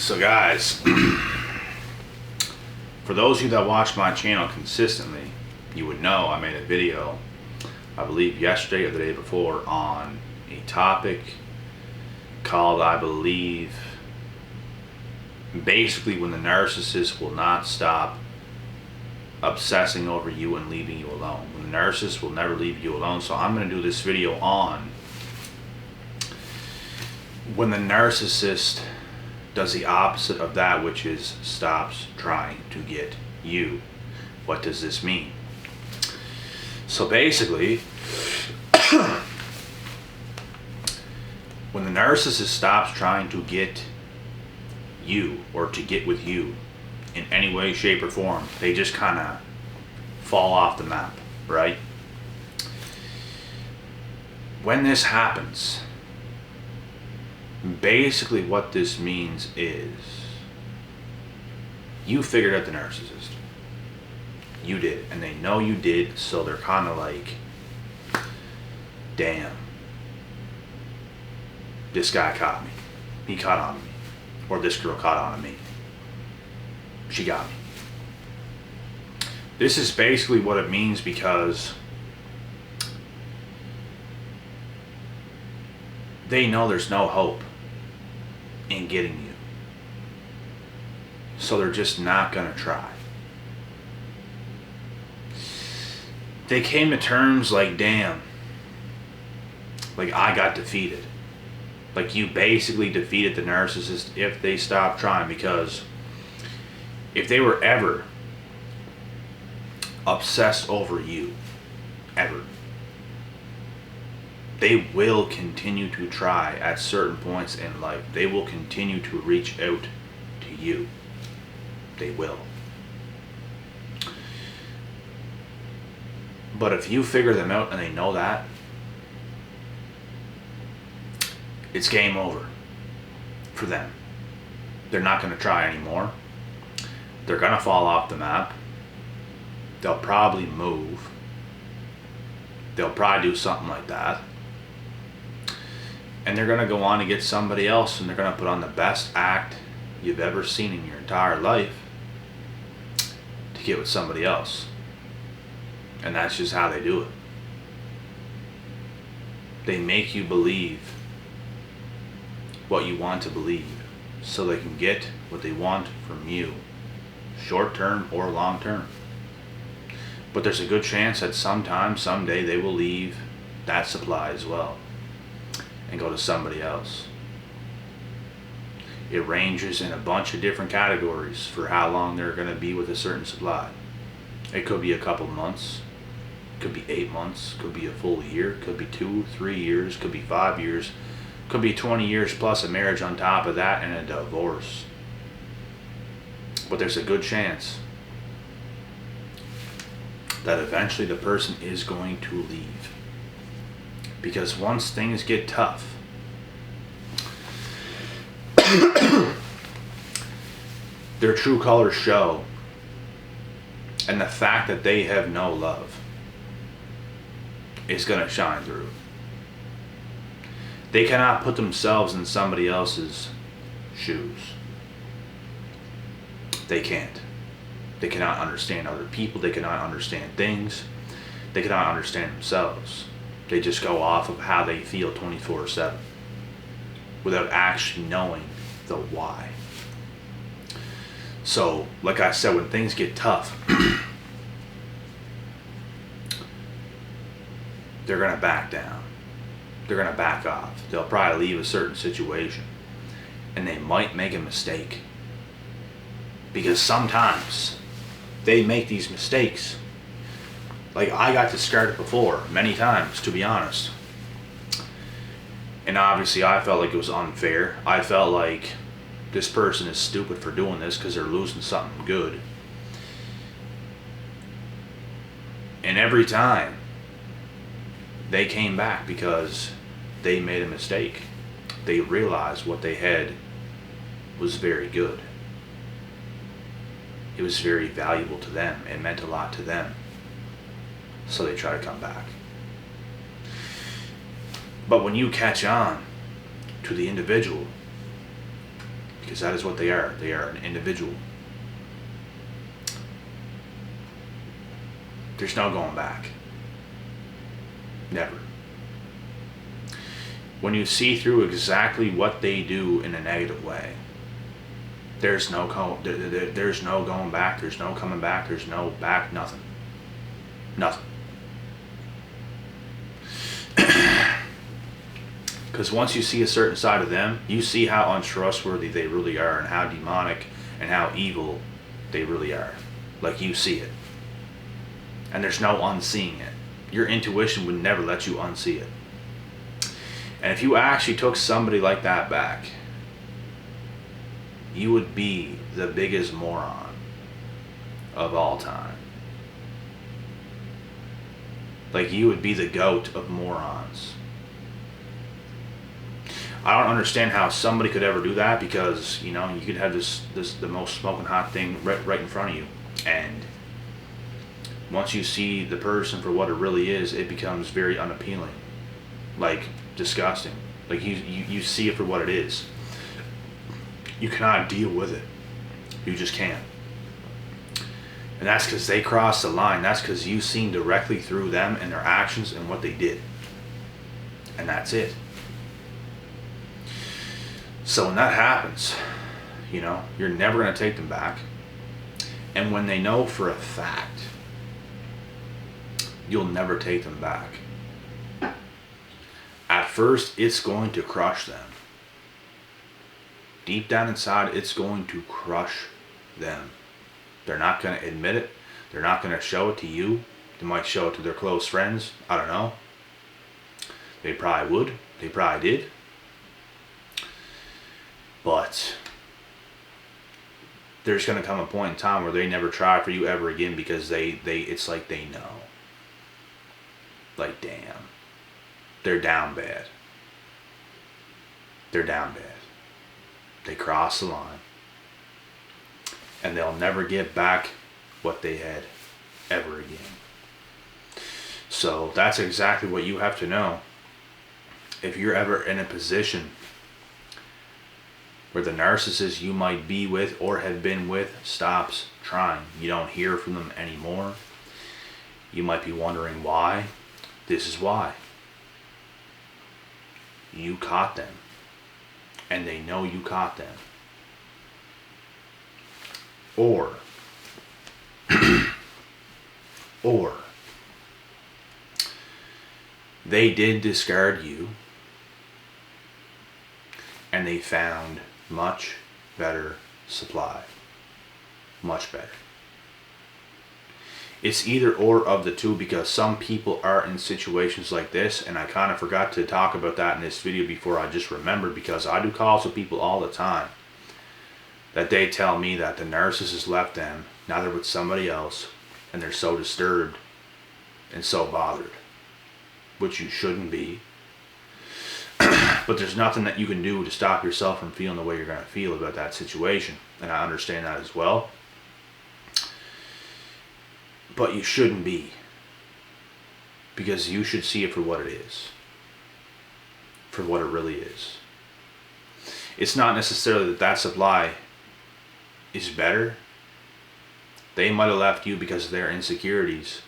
So guys, for those of you that watch my channel consistently, you would know I made a video, I believe yesterday or the day before, on a topic called, I believe, basically when the narcissist will not stop obsessing over you and leaving you alone. When the narcissist will never leave you alone. So I'm going to do this video on when the narcissist does the opposite of that, which is stops trying to get you. What does this mean? So basically, when the narcissist stops trying to get you or to get with you in any way, shape, or form, they just kind of fall off the map, right? When this happens, basically what this means is you figured out the narcissist. You did, and they know you did, so they're kind of like, damn, this guy caught me. He caught on to me. Or this girl caught on to me. She got me. This is basically what it means, because they know there's no hope in getting you. So they're just not going to try. They came to terms like, damn, like I got defeated. Like you basically defeated the narcissist if they stopped trying, because if they were ever obsessed over you, ever, they will continue to try at certain points in life. They will continue to reach out to you. They will. But if you figure them out and they know that, it's game over for them. They're not going to try anymore. They're going to fall off the map. They'll probably move. They'll probably do something like that. And they're going to go on to get somebody else, and they're going to put on the best act you've ever seen in your entire life to get with somebody else. And that's just how they do it. They make you believe what you want to believe so they can get what they want from you, short term or long term. But there's a good chance that sometime, someday, they will leave that supply as well and go to somebody else. It ranges in a bunch of different categories for how long they're going to be with a certain supply. It could be a couple months, could be 8 months, could be a full year, could be 2, 3 years, could be 5 years, could be 20 years plus a marriage on top of that and a divorce. But there's a good chance that eventually the person is going to leave. Because once things get tough, their true colors show, and the fact that they have no love is going to shine through. They cannot put themselves in somebody else's shoes. They can't. They cannot understand other people. They cannot understand things. They cannot understand themselves. They just go off of how they feel 24/7 without actually knowing the why. So, like I said, when things get tough, they're going to back down. They're going to back off. They'll probably leave a certain situation. And they might make a mistake. Because sometimes they make these mistakes. Like I got discarded before, many times, to be honest. And obviously I felt like it was unfair. I felt like this person is stupid for doing this because they're losing something good. And every time they came back because they made a mistake. They realized what they had was very good. It was very valuable to them. It meant a lot to them. So they try to come back. But when you catch on to the individual, because that is what they are. They are an individual. There's no going back. Never. When you see through exactly what they do in a negative way, there's no going back, there's no coming back, there's no back, nothing. Nothing. Because once you see a certain side of them, you see how untrustworthy they really are and how demonic and how evil they really are. Like, you see it. And there's no unseeing it. Your intuition would never let you unsee it. And if you actually took somebody like that back, you would be the biggest moron of all time. Like, you would be the GOAT of morons. I don't understand how somebody could ever do that, because, you know, you could have the most smoking hot thing right in front of you, and once you see the person for what it really is, it becomes very unappealing, like disgusting. Like, you see it for what it is. You cannot deal with it. You just can't. And that's because they crossed the line. That's because you've seen directly through them and their actions and what they did. And that's it. So when that happens, you know, you're never going to take them back. And when they know for a fact, you'll never take them back. At first, it's going to crush them. Deep down inside, it's going to crush them. They're not going to admit it. They're not going to show it to you. They might show it to their close friends. I don't know. They probably would. They probably did. But there's going to come a point in time where they never try for you ever again, because it's like they know. Like, damn. They're down bad. They're down bad. They cross the line. And they'll never get back what they had ever again. So that's exactly what you have to know. If you're ever in a position where the narcissist you might be with or have been with stops trying, you don't hear from them anymore, you might be wondering why. This is why. You caught them. And they know you caught them. Or they did discard you and they found much better supply. Much better. It's either or of the two, because some people are in situations like this, and I kind of forgot to talk about that in this video before I just remembered, because I do calls with people all the time that they tell me that the narcissist left them, now they're with somebody else, and they're so disturbed and so bothered, which you shouldn't be. But there's nothing that you can do to stop yourself from feeling the way you're going to feel about that situation, and I understand that as well. But you shouldn't be, because you should see it for what it is, for what it really is. It's not necessarily that supply is better. They might have left you because of their insecurities,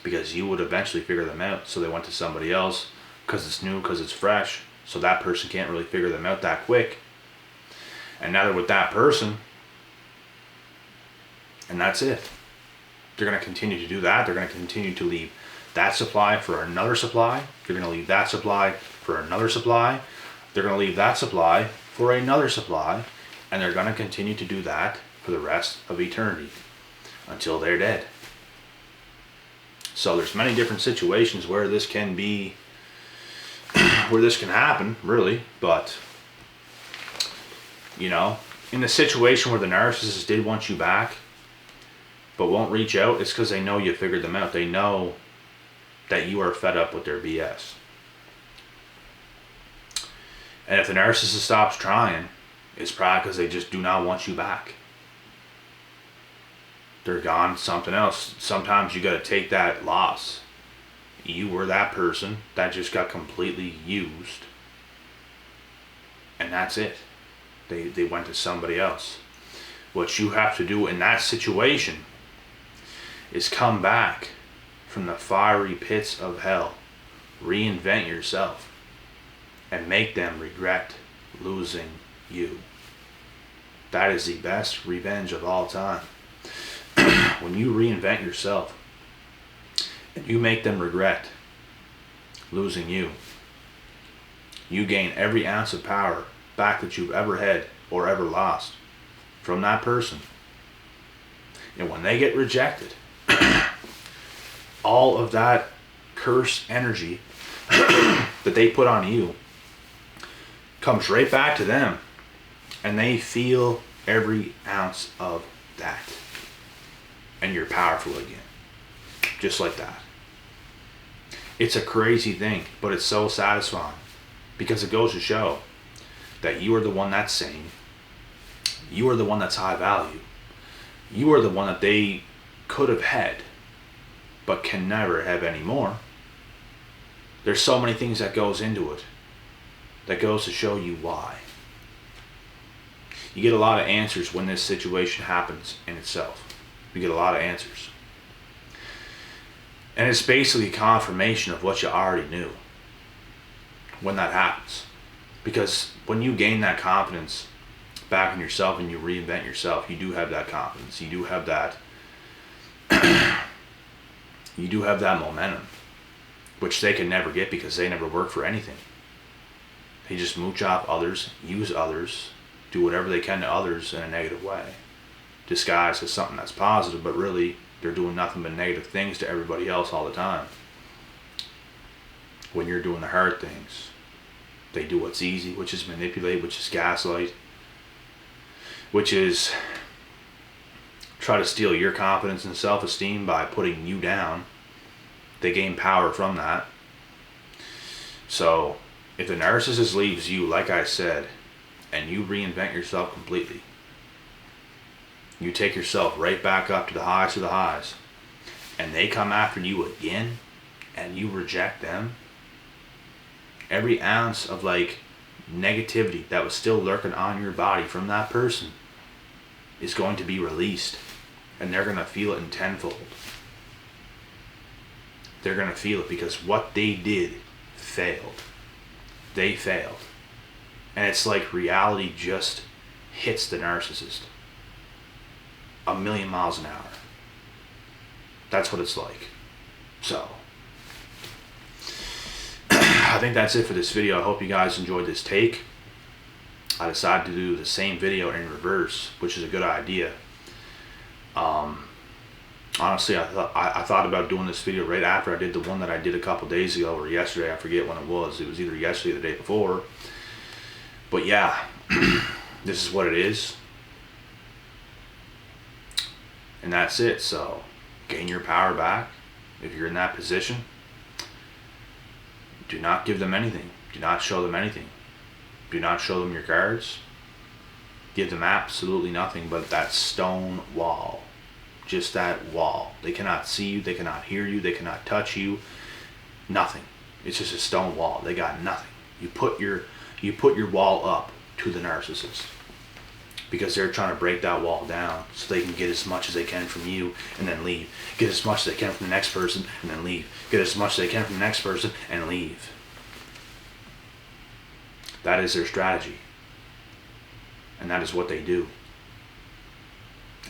because you would eventually figure them out, so they went to somebody else because it's new, because it's fresh, so that person can't really figure them out that quick. And now they're with that person, and that's it. They're going to continue to do that. They're going to continue to leave that supply for another supply. They're going to leave that supply for another supply. They're going to leave that supply for another supply. And they're going to continue to do that for the rest of eternity until they're dead. So there's many different situations where this can be, where this can happen, really. But, you know, in the situation where the narcissist did want you back, but won't reach out, it's because they know you figured them out. They know that you are fed up with their BS. And if the narcissist stops trying, it's probably because they just do not want you back. They're gone something else. Sometimes you got to take that loss. You were that person that just got completely used. And that's it. They went to somebody else. What you have to do in that situation is come back from the fiery pits of hell, reinvent yourself, and make them regret losing you. That is the best revenge of all time. When you reinvent yourself and you make them regret losing you, you gain every ounce of power back that you've ever had or ever lost from that person. And when they get rejected, all of that cursed energy that they put on you comes right back to them, and they feel every ounce of that. And you're powerful again. Just like that. It's a crazy thing, but it's so satisfying, because it goes to show that you are the one that's sane. You are the one that's high value. You are the one that they could have had, but can never have anymore. There's so many things that goes into it that goes to show you why. You get a lot of answers when this situation happens in itself. You get a lot of answers. And it's basically confirmation of what you already knew when that happens. Because when you gain that confidence back in yourself and you reinvent yourself, you do have that confidence. You do have that you do have that momentum, which they can never get because they never work for anything. They just mooch off others, use others, do whatever they can to others in a negative way, disguised as something that's positive, but really they're doing nothing but negative things to everybody else all the time. When you're doing the hard things, they do what's easy, which is manipulate, which is gaslight, which is try to steal your confidence and self-esteem by putting you down. They gain power from that. So if the narcissist leaves you, like I said, and you reinvent yourself completely, you take yourself right back up to the highest of the highs, and they come after you again, and you reject them, every ounce of like negativity that was still lurking on your body from that person is going to be released, and they're going to feel it in tenfold. They're going to feel it because what they did failed. They failed. And it's like reality just hits the narcissist 1,000,000 miles an hour. That's what it's like. So I think that's it for this video. I hope you guys enjoyed this take. I decided to do the same video in reverse, which is a good idea. Honestly, I thought about doing this video right after I did the one that I did a couple days ago, or yesterday. I forget when it was. It was either yesterday or the day before. But yeah, this is what it is. And that's it. So gain your power back if you're in that position. Do not give them anything. Do not show them anything. Do not show them your cards. Give them absolutely nothing but that stone wall. Just that wall. They cannot see you. They cannot hear you. They cannot touch you. Nothing. It's just a stone wall. They got nothing. You put your wall up to the narcissist, because they're trying to break that wall down so they can get as much as they can from you and then leave. Get as much as they can from the next person and then leave. Get as much as they can from the next person and leave. That is their strategy. And that is what they do.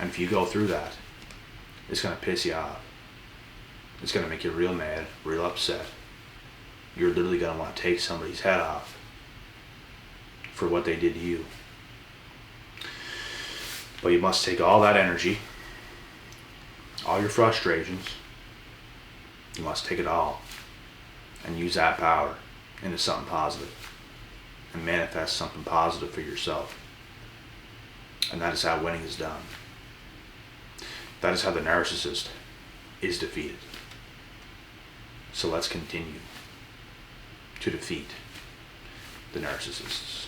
And if you go through that, it's going to piss you off. It's going to make you real mad, real upset. You're literally going to want to take somebody's head off for what they did to you. But you must take all that energy, all your frustrations, you must take it all and use that power into something positive and manifest something positive for yourself. And that is how winning is done. That is how the narcissist is defeated. So let's continue to defeat the narcissists.